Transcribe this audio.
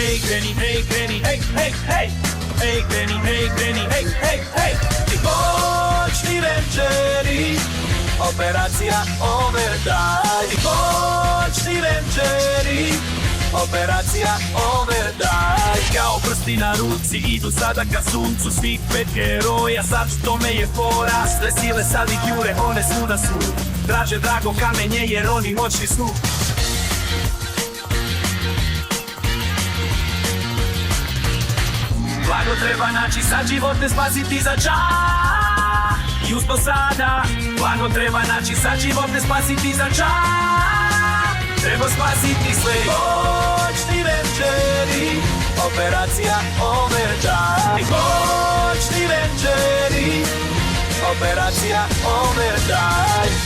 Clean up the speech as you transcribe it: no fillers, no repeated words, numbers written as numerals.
hej, kreni, hej, kreni, hej, hej, hej. Hej, kreni, hej, kreni, hej, hej, hej. I Bočni Rangeri, operacija Overdrive. I Bočni Rangeri, operacija Overdrive. Kao prsti na ruci idu sada ka suncu, svih 5 heroja, sad u tome je fora. Sve sile sad ih jure, one svuda su, traže drago kamenje jer oni moćni su. Blago treba naći, sad živote spasiti za čas. I uspo sada, blago treba naći, sad živote spasiti za čas. Treba spasiti sve. Bočni Rangeri, operacija Overdrive. Bočni Rangeri, operacija Overdrive.